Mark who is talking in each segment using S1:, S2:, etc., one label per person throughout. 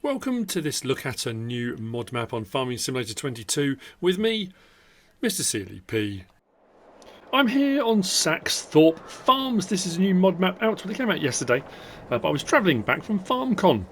S1: Welcome to this look at a new mod map on Farming Simulator 22 with me, MrSealyp. I'm here on Saxthorpe Farms. This is a new mod map out. Well, it came out yesterday, but I was travelling back from FarmCon.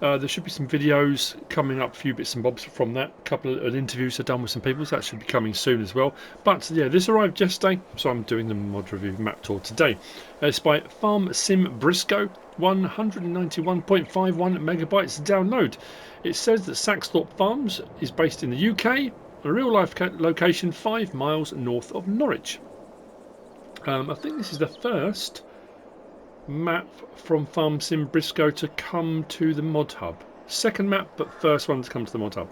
S1: There should be some videos coming up, a few bits and bobs from that. A couple of interviews I've done with some people, so that should be coming soon as well. But yeah, this arrived yesterday, so I'm doing the mod review map tour today. It's by SIM BRISCO, 191.51 megabytes download. It says that Saxthorpe Farms is based in the UK, a real life location 5 miles north of Norwich. I think this is the first map from SIM BRISCO to come to the mod hub. Second map, but first one to come to the mod hub.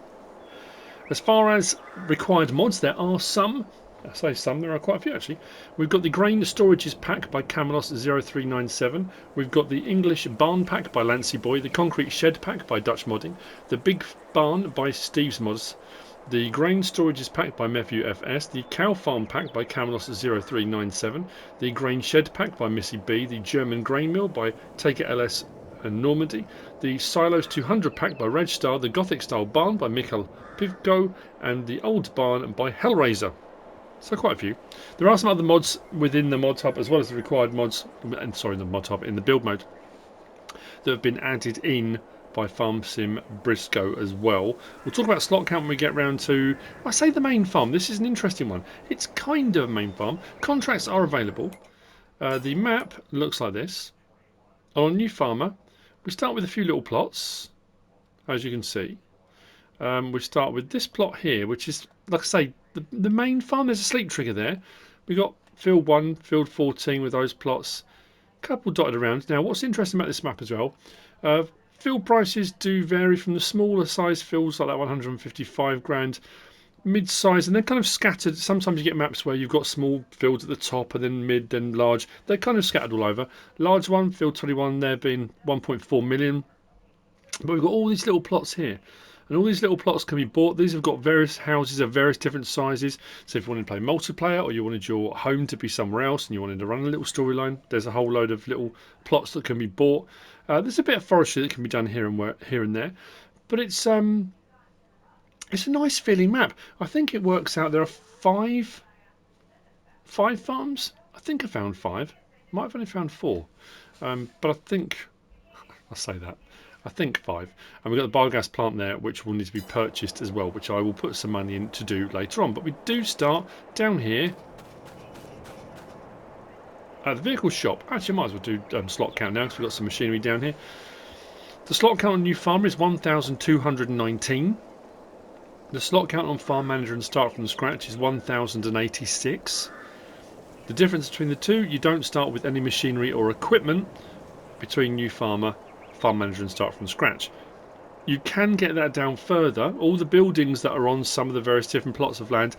S1: As far as required mods, there are some. I say some, there are quite a few actually. We've got the Grain Storages Pack by Camelos 0397. We've got the English Barn Pack by Lancyboi. The Concrete Shed Pack by Dutch Modding. The Big Barn by Steve's Mods. The Grain Storages Pack by MefiuFs, the Cow Farm Pack by Camelos 0397, the Grain Shed Pack by MISSYB, the German Grain Mill by TakerLS and Normandy, the Silos 200 Pack by Rejstar, the Gothic Style Barn by michal, piwko, and the Old Barn by Rejstar. So quite a few. There are some other mods within the mod hub as well as the required mods, the mod hub in the build mode, that have been added in by SIM BRISCO as well. We'll talk about slot count when we get round to, I say, the main farm. This is an interesting one. It's kind of a main farm. Contracts are available. The map looks like this. On New Farmer, we start with a few little plots, as you can see. We start with this plot here, which is, like I say, the main farm. There's a sleep trigger there. We've got field 1, field 14 with those plots. A couple dotted around. Now, what's interesting about this map as well, field prices do vary from the smaller size fields like that 155 grand, mid-size, and they're kind of scattered. Sometimes you get maps where you've got small fields at the top and then mid, then large. They're kind of scattered all over. Large one, field 21, there being 1.4 million. But we've got all these little plots here. And all these little plots can be bought. These have got various houses of various different sizes. So if you wanted to play multiplayer or you wanted your home to be somewhere else and you wanted to run a little storyline, there's a whole load of little plots that can be bought. There's a bit of forestry that can be done here and there. But it's a nice feeling map. I think it works out there are five farms. I think I found 5. Might have only found 4. But I think, I'll say that. I think 5. And we've got the biogas plant there, which will need to be purchased as well, which I will put some money in to do later on. But we do start down here at the vehicle shop. Actually, I might as well do slot count now because we've got some machinery down here. The slot count on New Farmer is 1,219. The slot count on Farm Manager and Start from Scratch is 1,086. The difference between the two, you don't start with any machinery or equipment between New Farmer, Farm Manager and Start from Scratch. You can get that down further. All the buildings that are on some of the various different plots of land,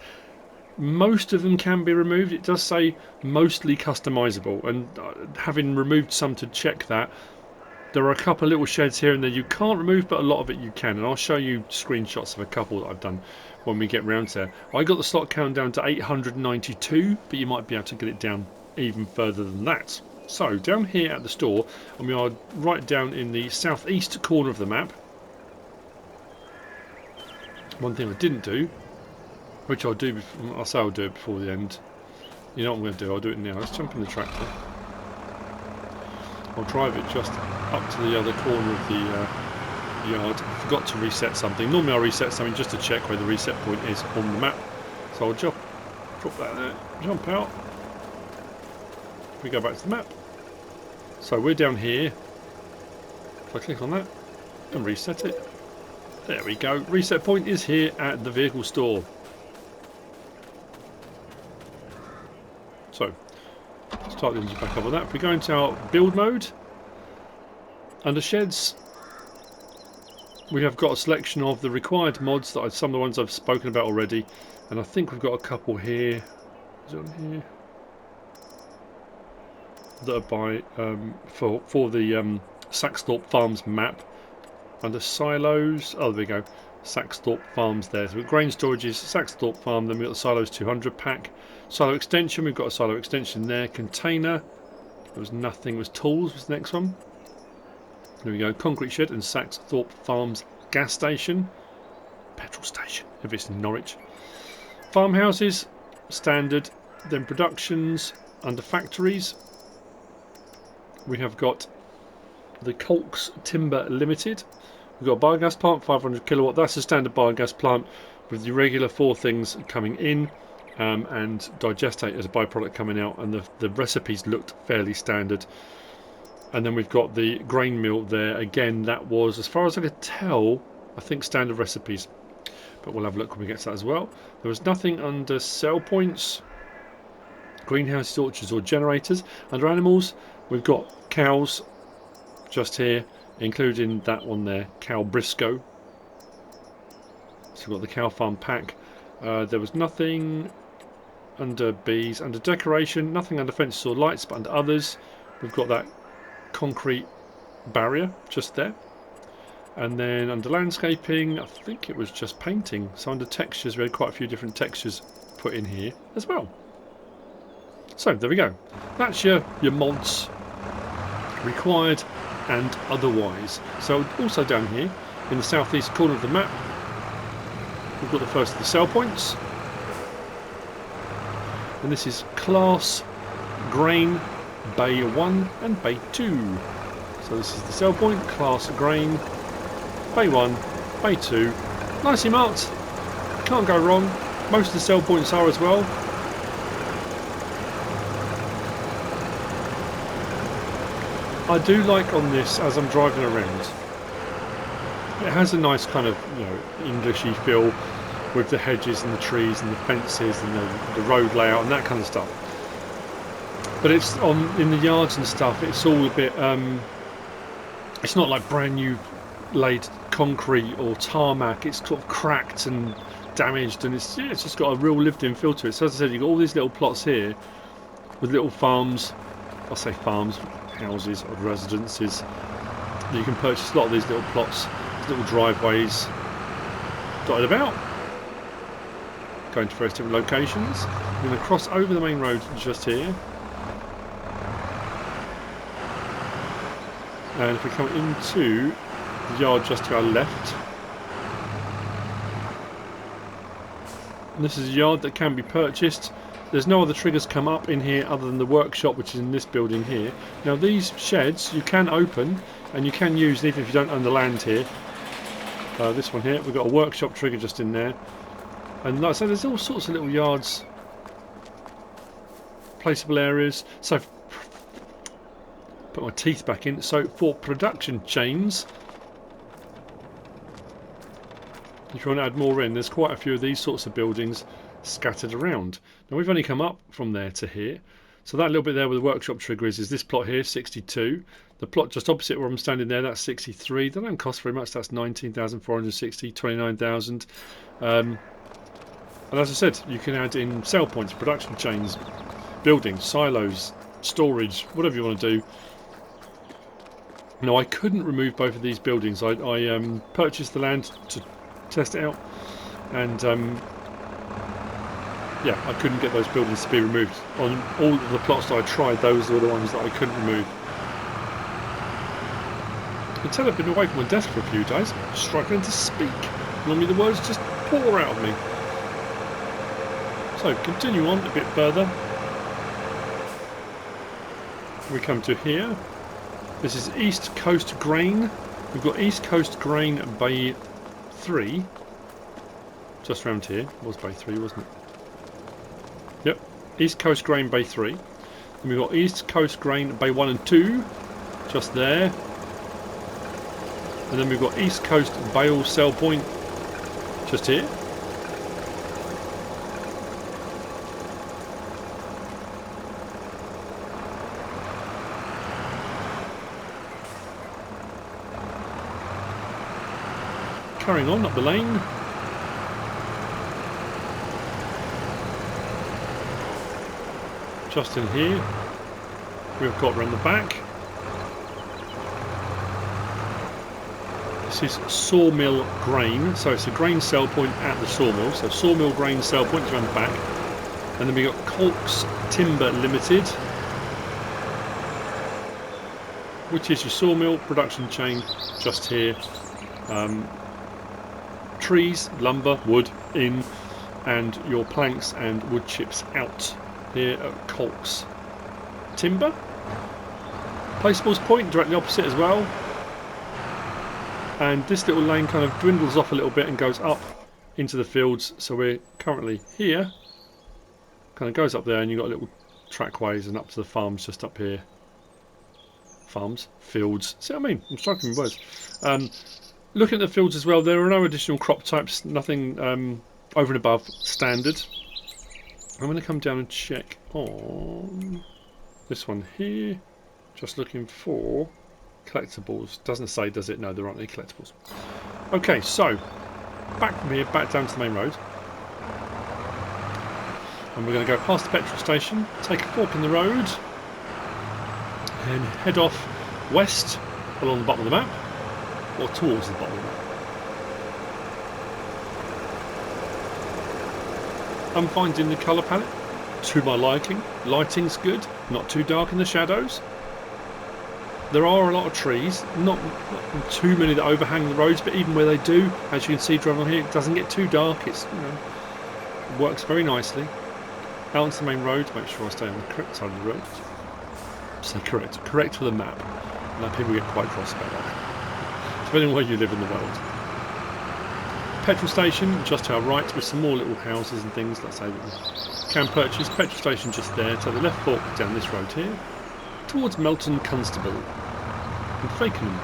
S1: most of them can be removed. It does say mostly customizable, and having removed some to check that, there are a couple of little sheds here and there you can't remove, but a lot of it you can, and I'll show you screenshots of a couple that I've done when we get round there. I got the slot count down to 892, but you might be able to get it down even further than that. So down here at the store, and we are right down in the southeast corner of the map. One thing I didn't do, which I'll do, I'll say I'll do it before the end. You know what I'm going to do? I'll do it now. Let's jump in the tractor. I'll drive it just up to the other corner of the yard. I forgot to reset something. Normally I'll reset something just to check where the reset point is on the map. So I'll drop that there, jump out. We go back to the map. So we're down here. If I click on that and reset it, there we go. Reset point is here at the vehicle store. So start the engine back up on that. If we go into our build mode, under sheds, we have got a selection of the required mods that some of the ones I've spoken about already, and I think we've got a couple here. Is it on here? That are by for the Saxthorpe Farms map. Under silos, oh there we go, Saxthorpe Farms there. So we've got grain storages, Saxthorpe Farm, then we've got the Silos 200 pack. Silo extension, we've got a silo extension there. Container, there was nothing, it was tools was the next one. There we go, concrete shed and Saxthorpe Farms gas station, petrol station if it's in Norwich. Farmhouses, standard. Then productions under factories. We have got the Colks Timber Limited. We've got a biogas plant, 500 kilowatt. That's a standard biogas plant with the regular 4 things coming in and digestate as a byproduct coming out. And the recipes looked fairly standard. And then we've got the grain mill there. Again, that was, as far as I could tell, I think standard recipes. But we'll have a look when we get to that as well. There was nothing under sell points, greenhouses, orchards or generators. Under animals, we've got cows just here, including that one there, Cow Briscoe. So we've got the cow farm pack. There was nothing under bees. Under decoration, nothing under fences or lights, but under others, we've got that concrete barrier just there. And then under landscaping, I think it was just painting. So under textures, we had quite a few different textures put in here as well. So there we go. That's your mods required and otherwise. So also down here in the southeast corner of the map, we've got the first of the sell points. And this is class grain bay 1 and bay 2. So this is the sell point, class grain, bay 1, bay 2. Nicely marked. Can't go wrong. Most of the sell points are as well. I do like on this, as I'm driving around, it has a nice kind of, you know, Englishy feel with the hedges and the trees and the fences and the road layout and that kind of stuff. But it's in the yards and stuff, it's all a bit, it's not like brand new laid concrete or tarmac. It's sort of cracked and damaged, and it's just got a real lived-in feel to it. So as I said, you've got all these little plots here with little farms, I'll say farms, houses or residences. You can purchase a lot of these little plots, these little driveways dotted about, going to various different locations. We're going to cross over the main road just here, and if we come into the yard just to our left, and this is a yard that can be purchased. There's no other triggers come up in here other than the workshop, which is in this building here. Now these sheds you can open and you can use even if you don't own the land here. This one here, we've got a workshop trigger just in there. And like I said, there's all sorts of little yards, placeable areas. So, put my teeth back in. So for production chains, if you want to add more in, there's quite a few of these sorts of buildings scattered around. Now we've only come up from there to here, so that little bit there where the workshop trigger is this plot here, 62. The plot just opposite where I'm standing there, that's 63. They don't cost very much. That's 19,460, 29,000. And as I said, you can add in sell points, production chains, buildings, silos, storage, whatever you want to do. Now I couldn't remove both of these buildings. I purchased the land to test it out, and yeah, I couldn't get those buildings to be removed. On all of the plots that I tried, those were the ones that I couldn't remove. You can tell I've been away from my desk for a few days, struggling to speak. Normally the words just pour out of me. So, continue on a bit further. We come to here. This is East Coast Grain. We've got East Coast Grain Bay 3. Just round here. It was Bay 3, wasn't it? Yep, East Coast Grain Bay 3. And we've got East Coast Grain Bay 1 and 2, just there. And then we've got East Coast Bale Sell Point, just here. Carrying on up the lane. Just in here, we've got around the back. This is Sawmill Grain, so it's a grain sell point at the sawmill. So Sawmill Grain sell point is around the back. And then we've got Colks Timber Limited. which is your sawmill, production chain, just here. Trees, lumber, wood in, and your planks and wood chips out. Here at Colks. Timber. Placeables point, directly opposite as well. And this little lane kind of dwindles off a little bit and goes up into the fields. So we're currently here. Kind of goes up there and you've got little trackways and up to the farms just up here. Farms, fields. See what I mean? I'm striking with words. Looking at the fields as well, there are no additional crop types, nothing over and above standard. I'm going to come down and check on this one here. Just looking for collectibles. Doesn't say, does it? No, there aren't any collectibles. Okay, so back from here, back down to the main road. And we're going to go past the petrol station, take a fork in the road, and head off west along the bottom of the map, or towards the bottom of the map. I'm finding the colour palette to my liking. Lighting's good, not too dark in the shadows. There are a lot of trees, not too many that overhang the roads, but even where they do, as you can see driving on here, it doesn't get too dark. It's, you know, it works very nicely. Out onto the main road, make sure I stay on the correct side of the road. So correct for the map. Now people get quite cross about that, depending on where you live in the world. Petrol station just to our right with some more little houses and things, let's say, that we can purchase. Petrol station just there, to the left fork down this road here, towards Melton Constable and Fakenham.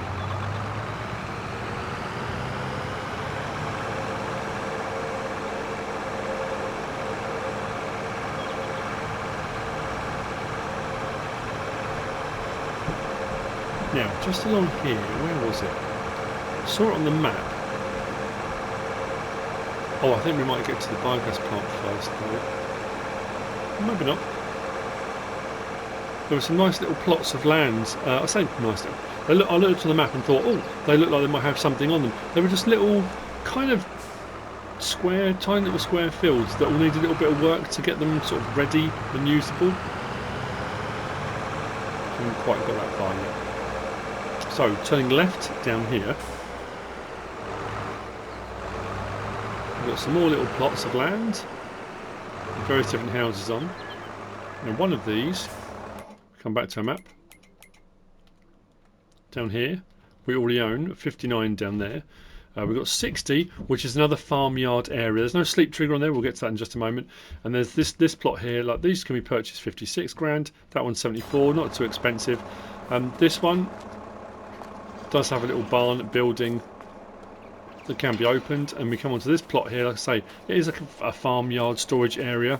S1: Now, just along here, where was it? I saw it on the map. Oh, I think we might get to the biogas plant first, though. Maybe not. There were some nice little plots of lands. I say nice little. I looked on the map and thought, oh, they look like they might have something on them. They were just little, kind of square, tiny little square fields that all need a little bit of work to get them sort of ready and usable. Haven't quite got that far yet. So, turning left down here. We've got some more little plots of land with various different houses on. And one of these, come back to our map, down here, we already own 59 down there. We've got 60, which is another farmyard area. There's no sleep trigger on there, we'll get to that in just a moment. And there's this plot here, like these can be purchased 56 grand, that one's 74, not too expensive. This one does have a little barn building that can be opened, and we come onto this plot here. Like I say, it is a farmyard storage area,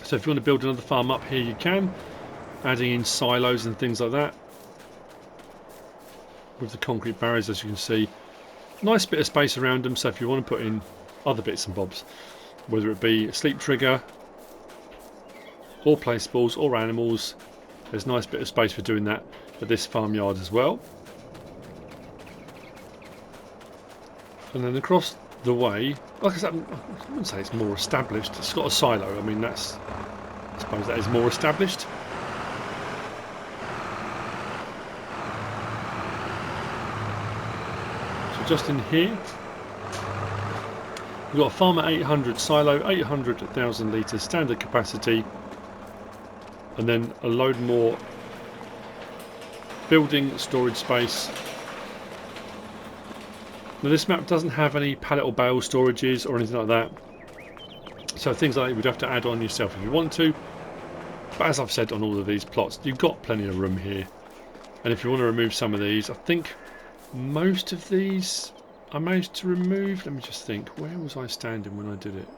S1: so if you want to build another farm up here you can, adding in silos and things like that with the concrete barriers, as you can see. Nice bit of space around them, so if you want to put in other bits and bobs, whether it be a sleep trigger or placeables or animals, there's a nice bit of space for doing that at this farmyard as well. And then across the way, like I said, I wouldn't say it's more established. It's got a silo. I mean, I suppose that is more established. So just in here, we've got a farm at 800 silo, 800,000 litres standard capacity, and then a load more building storage space. Now this map doesn't have any pallet or bale storages or anything like that, so things like that you'd have to add on yourself if you want to, but as I've said on all of these plots, you've got plenty of room here. And if you want to remove some of these, I think most of these I managed to remove. Let me just think, where was I standing when I did it?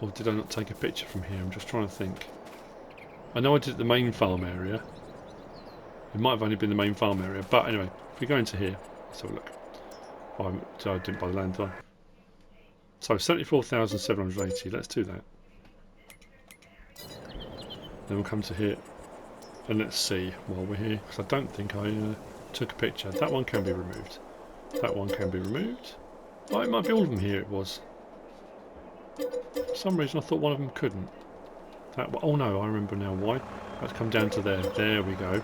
S1: Or did I not take a picture from here? I'm just trying to think. I know I did it the main farm area. It might have only been the main farm area, but anyway, if we go into here, let's have a look. Oh, I didn't buy the land, did I? So 74,780. Let's do that. Then we'll come to here and let's see while we're here, because I don't think I took a picture. That one can be removed. That one can be removed. Oh, it might be all of them here. It was. For some reason, I thought one of them couldn't. That. Oh no, I remember now why. Let's come down to there. There we go.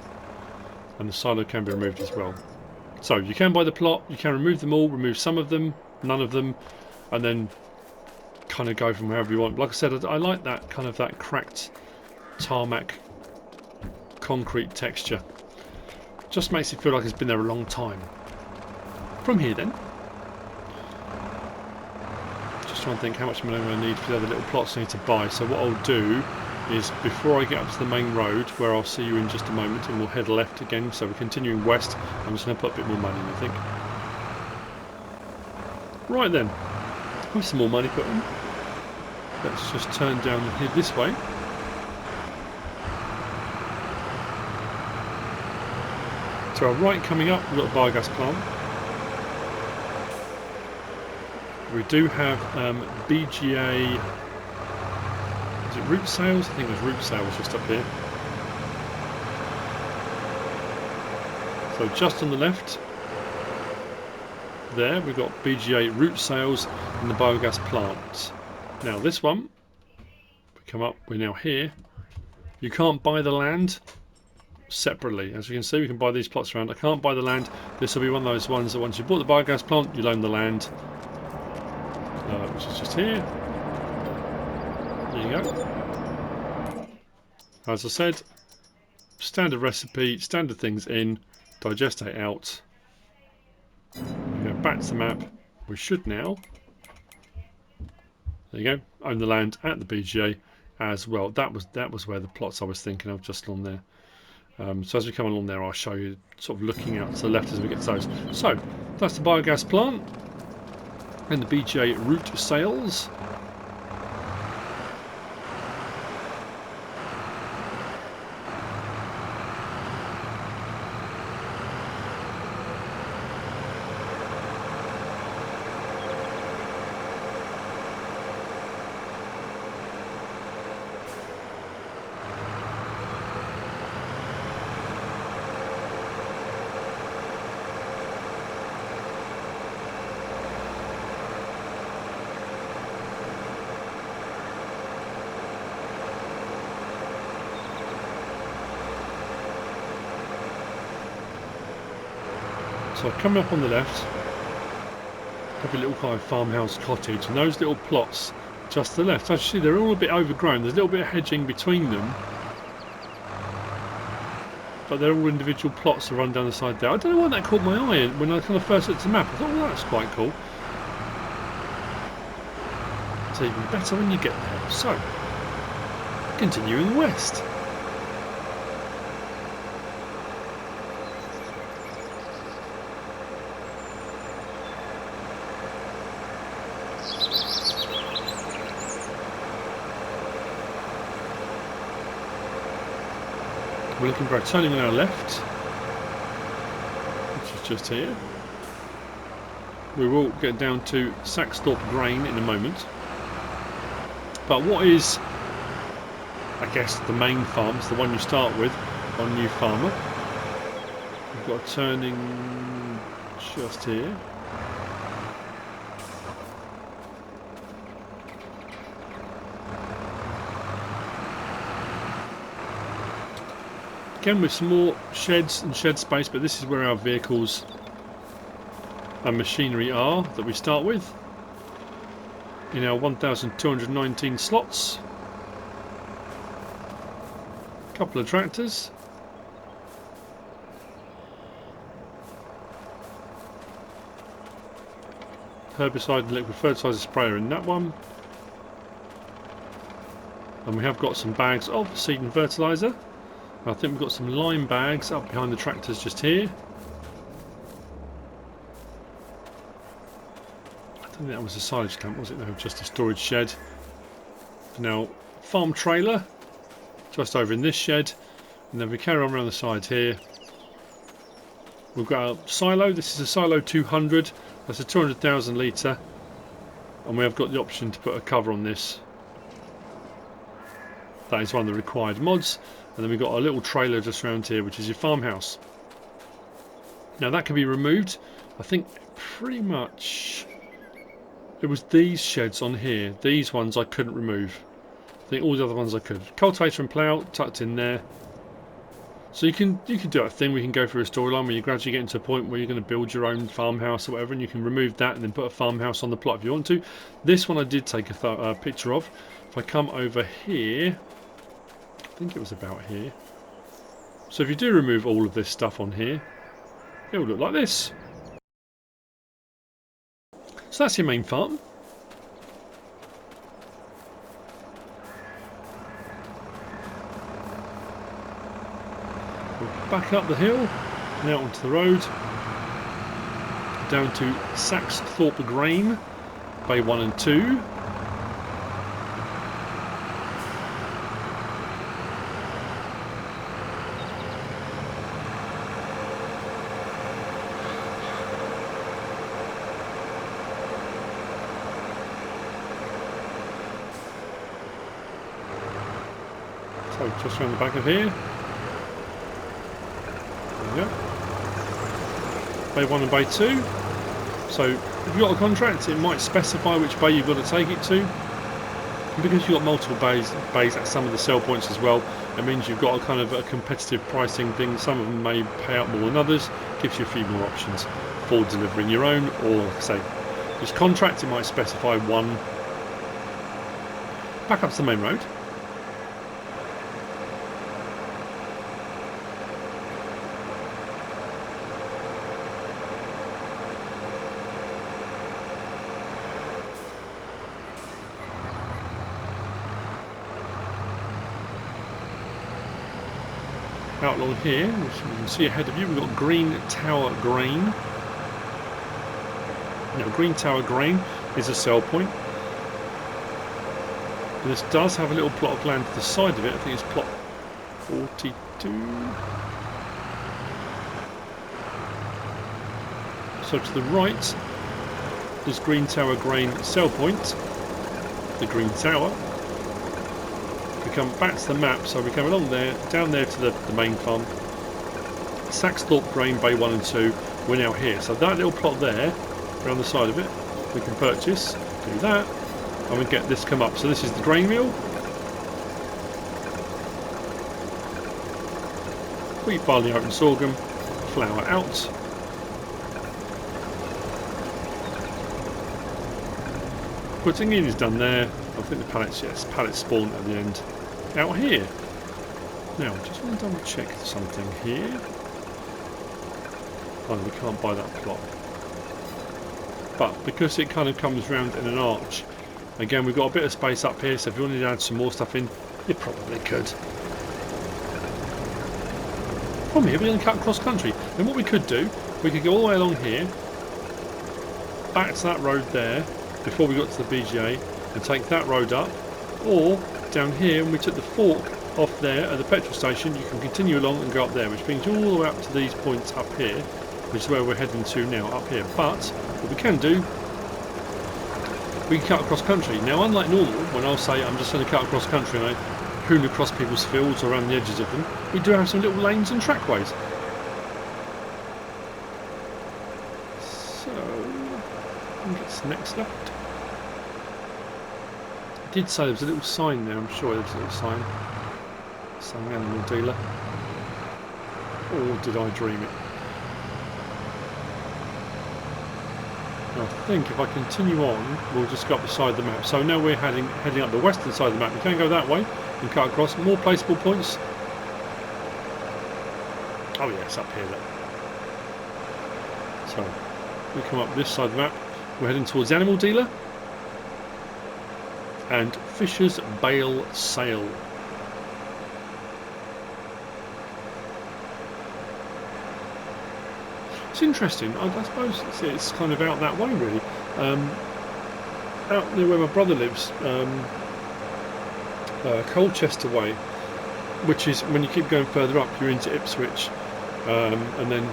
S1: and the silo can be removed as well. So you can buy the plot, you can remove them all, remove some of them, none of them, and then kind of go from wherever you want. Like I said, I like that kind of that cracked tarmac concrete texture. Just makes it feel like it's been there a long time. From here then, just trying to think how much money I'm going to need for the other little plots I need to buy. So what I'll do is, before I get up to the main road, where I'll see you in just a moment, and we'll head left again, so we're continuing west, I'm just going to put a bit more money in, I think. Right then, with some more money put in, let's just turn down here this way. To our right coming up, we've got a biogas plant. We do have BGA, is it root sales? I think it was root sales just up here. So just on the left, there we've got BGA root sales and the biogas plant. Now this one, we come up, we're now here. You can't buy the land separately. As you can see, we can buy these plots around. I can't buy the land. This will be one of those ones that once you bought the biogas plant, you'll own the land, which is just here. There you go. As I said, standard recipe, standard things in, digestate out. We go back to the map. We should now, there you go, own the land at the BGA as well. That was where the plots I was thinking of, just along there. So as we come along there, I'll show you, sort of looking out to the left as we get to those. So that's the biogas plant and the BGA root sales. So coming up on the left, have a little kind of farmhouse cottage, and those little plots just to the left. As you see, they're all a bit overgrown. There's a little bit of hedging between them, but they're all individual plots that run down the side there. I don't know why that caught my eye when I kind of first looked at the map. I thought, well, that's quite cool. It's even better when you get there. So, continuing west. We're looking for a turning on our left, which is just here. We will get down to Saxthorpe Grain in a moment. But what is, I guess, the main farms, the one you start with on New Farmer? We've got a turning just here. Again with some more sheds and shed space, but this is where our vehicles and machinery are that we start with in our 1,219 slots. A couple of tractors. Herbicide and liquid fertilizer sprayer in that one. And we have got some bags of seed and fertilizer. I think we've got some lime bags up behind the tractors just here. I don't think that was a silage camp, was it? No, just a storage shed. Now, farm trailer just over in this shed, and then we carry on around the side here. We've got a silo. This is a silo 200. That's a 200,000 litre, and we have got the option to put a cover on this. That is one of the required mods. And then we've got a little trailer just around here, which is your farmhouse. Now that can be removed. I think pretty much it was these sheds on here. These ones I couldn't remove. I think all the other ones I could. Cultivator and plough tucked in there. So you can do that thing. We can go through a storyline where you gradually get into a point where you're going to build your own farmhouse or whatever, and you can remove that and then put a farmhouse on the plot if you want to. This one I did take a picture of. If I come over here, I think it was about here. So if you do remove all of this stuff on here, it will look like this. So that's your main farm. Back up the hill, now onto the road, down to Saxthorpe Grain, Bay 1 and 2. So just around the back of here. Yeah. Bay 1 and Bay 2. So if you've got a contract, it might specify which bay you've got to take it to. And because you've got multiple bays at some of the sell points as well, it means you've got a kind of a competitive pricing thing. Some of them may pay out more than others. Gives you a few more options for delivering your own, or like I say, this contract, it might specify one. Back up to the main road. Out along here, which you can see ahead of you, we've got Green Tower Grain. Now, Green Tower Grain is a sell point. And this does have a little plot of land to the side of it. I think it's plot 42. So to the right, there's Green Tower Grain sell point, the Green Tower. We come back to the map, so we come along there, down there to the main farm. Saxthorpe Grain Bay 1 and 2, we're now here. So that little plot there, around the side of it, we can purchase, do that, and we get this come up. So this is the grain mill. Wheat, barley, oat and sorghum, flour out. Putting in is done there. I think the pallets, yes, pallets spawn at the end. Out here. Now, just want to double check something here. Oh, we can't buy that plot. But because it kind of comes round in an arch, again, we've got a bit of space up here, so if you wanted to add some more stuff in, you probably could. From here, we're going to cut across country. Then what we could do, we could go all the way along here, back to that road there, before we got to the BGA, and take that road up, or down here, when we took the fork off there at the petrol station, you can continue along and go up there, which brings you all the way up to these points up here, which is where we're heading to now, up here. But what we can do, we can cut across country. Now, unlike normal, when I'll say I'm just going to cut across country and I hoon across people's fields or around the edges of them, we do have some little lanes and trackways. So, I think it's next left. I did say there was a little sign there, I'm sure there was a little sign saying animal dealer. Or did I dream it? I think if I continue on, we'll just go up the side of the map. So now we're heading up the western side of the map. We can go that way and cut across. More placeable points. Oh yes, up here. Look. So we come up this side of the map. We're heading towards the animal dealer and Fisher's Bale Sale. It's interesting. I suppose it's kind of out that way, really. Out near where my brother lives, Colchester way, which is when you keep going further up, you're into Ipswich, and then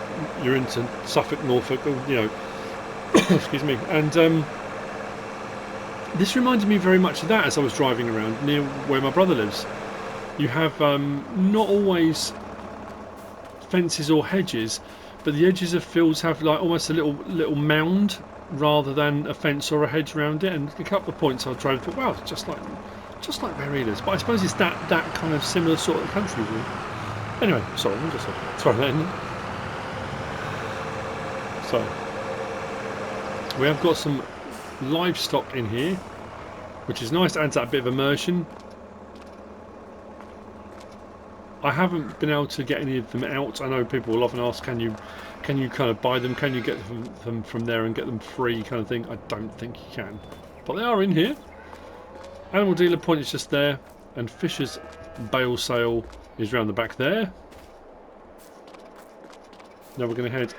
S1: you're into Suffolk, Norfolk. You know, excuse me. And this reminded me very much of that as I was driving around near where my brother lives. You have not always fences or hedges, but the edges of fields have like almost a little mound rather than a fence or a hedge around it. And a couple of points I drove, thought, wow, just like where he lives. But I suppose it's that kind of similar sort of country, really. Anyway, sorry, I'm just throwing that in. So, we have got some livestock in here, which is nice, adds that bit of immersion. I haven't been able to get any of them out. I know people will often ask, can you kind of buy them? Can you get them from there and get them free kind of thing? I don't think you can. But they are in here. Animal dealer point is just there. And Fisher's bale sale is round the back there. Now we're going to head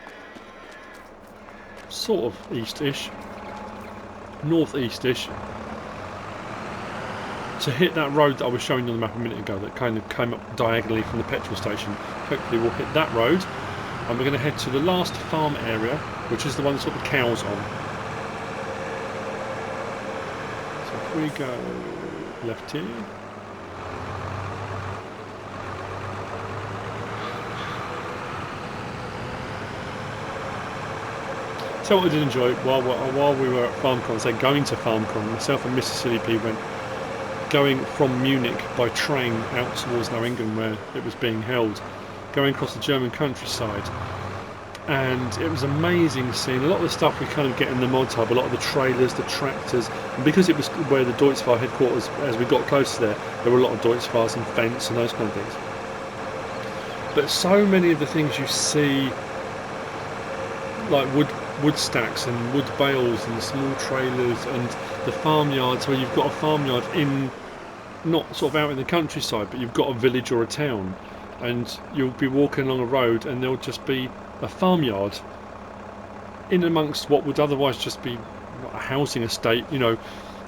S1: sort of east-ish. North-east-ish. To hit that road that I was showing you on the map a minute ago that kind of came up diagonally from the petrol station. Hopefully we'll hit that road and we're going to head to the last farm area, which is the one that's got the cows on. So if we go left here, so what I did enjoy while we were at FarmCon, so going to FarmCon, myself and MrSealyp went going from Munich by train out towards Lauingen where it was being held, going across the German countryside, and it was amazing seeing a lot of the stuff we kind of get in the mod hub, a lot of the trailers, the tractors, and because it was where the Deutzfahr headquarters, as we got close to there were a lot of Deutzfahrs and fence and those kind of things. But so many of the things you see, like wood stacks and wood bales and small trailers and the farmyards where you've got a farmyard in, not sort of out in the countryside, but you've got a village or a town, and you'll be walking along a road and there'll just be a farmyard in amongst what would otherwise just be a housing estate, you know,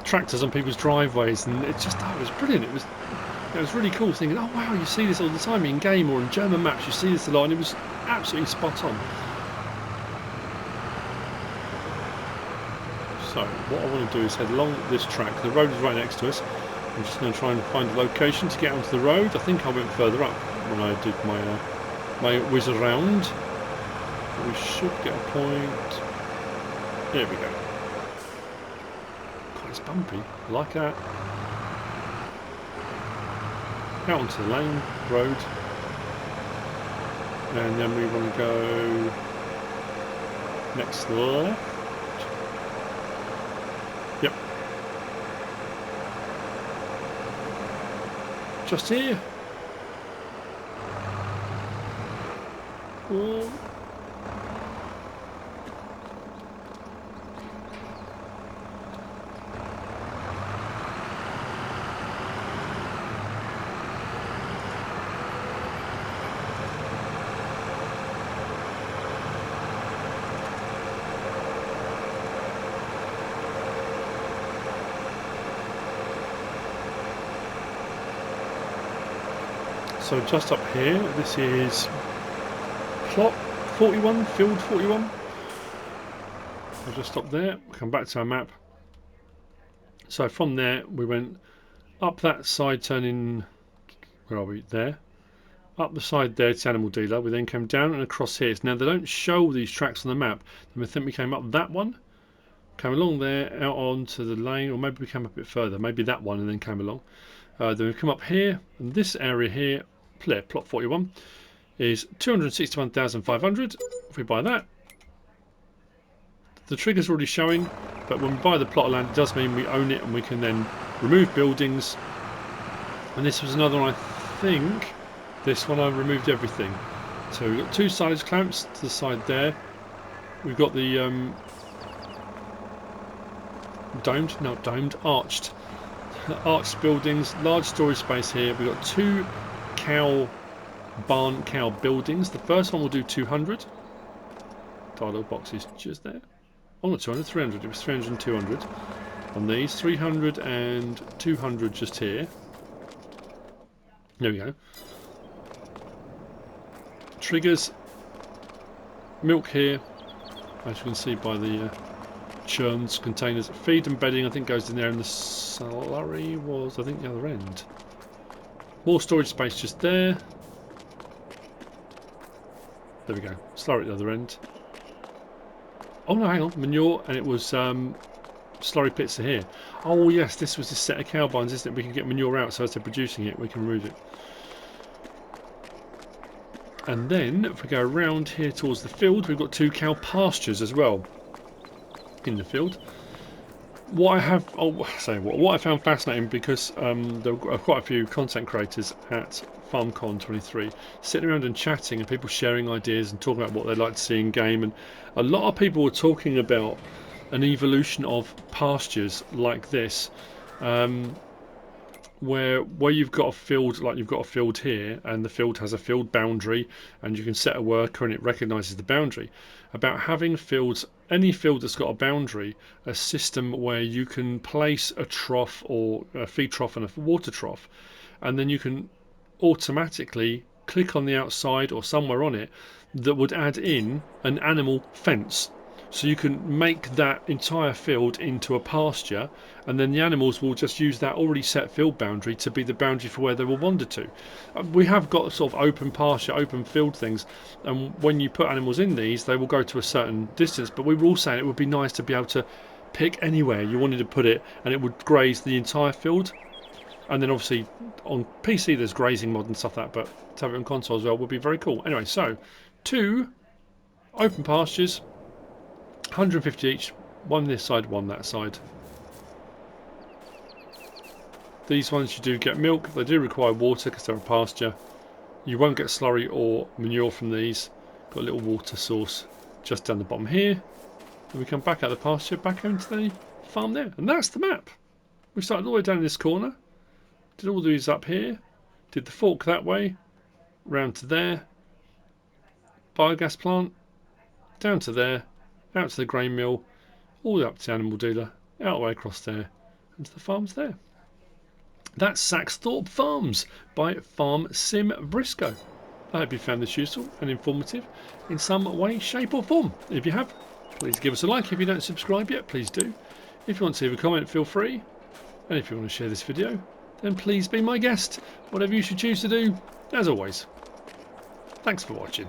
S1: tractors on people's driveways, and it just, it was brilliant. It was really cool thinking, oh wow, you see this all the time in game or in German maps, you see this a lot, and it was absolutely spot on. So what I want to do is head along this track. The road is right next to us. I'm just going to try and find a location to get onto the road. I think I went further up when I did my whiz around. We should get a point. There we go. God, it's bumpy. I like that. Out onto the lane road. And then we want to go next left. Yep. Just here. Whoa. So just up here, this is plot 41, field 41. I'll just stop there, come back to our map. So from there we went up that side, turning, where are we, there. Up the side there to Animal Dealer, we then came down and across here. Now they don't show these tracks on the map, then I think we came up that one, came along there, out onto the lane, or maybe we came up a bit further, maybe that one and then came along. Then we've come up here, and this area here, plot 41 is 261,500. If we buy that, the trigger's already showing, but when we buy the plot of land, it does mean we own it and we can then remove buildings. And this was another one, I think. This one I removed everything. So we've got two silage clamps to the side there. We've got the arched buildings, large storage space here. We've got two cow buildings. The first one will do 200. Dialogue box is just there. Oh, not 200, 300. It was 300 and 200 on these. 300 and 200 just here. There we go. Triggers. Milk here, as you can see by the churns containers. Feed and bedding I think goes in there, and the slurry was I think the other end. More storage space just there. There we go. Slurry at the other end. Oh no, hang on. Manure, and it was slurry pits are here. Oh yes, this was a set of cow barns, isn't it? We can get manure out, so as they're producing it, we can remove it. And then if we go around here towards the field, we've got 2 cow pastures as well in the field. What I have, what I found fascinating, because there were quite a few content creators at FarmCon 23 sitting around and chatting, and people sharing ideas and talking about what they'd like to see in game, and a lot of people were talking about an evolution of pastures like this, where you've got a field, like you've got a field here, and the field has a field boundary, and you can set a worker and it recognises the boundary. About having fields, any field that's got a boundary, a system where you can place a trough, or a feed trough and a water trough, and then you can automatically click on the outside or somewhere on it that would add in an animal fence. So you can make that entire field into a pasture, and then the animals will just use that already set field boundary to be the boundary for where they will wander to. We have got sort of open pasture, open field things, and when you put animals in these, they will go to a certain distance, but we were all saying it would be nice to be able to pick anywhere you wanted to put it, and it would graze the entire field. And then obviously on PC there's grazing mod and stuff like that, but to have it on console as well would be very cool. Anyway, so 2 open pastures, 150 each, one this side, one that side. These ones you do get milk, they do require water because they're a pasture. You won't get slurry or manure from these. Got a little water source just down the bottom here. And we come back out of the pasture, back into the farm there. And that's the map. We started all the way down in this corner, did all these up here, did the fork that way, round to there, biogas plant, down to there, out to the grain mill, all the way up to the animal dealer, out the way across there, and to the farms there. That's Saxthorpe Farms by Farm Sim Brisco. I hope you found this useful and informative in some way, shape or form. If you have, please give us a like. If you don't subscribe yet, please do. If you want to leave a comment, feel free. And if you want to share this video, then please be my guest. Whatever you should choose to do, as always. Thanks for watching.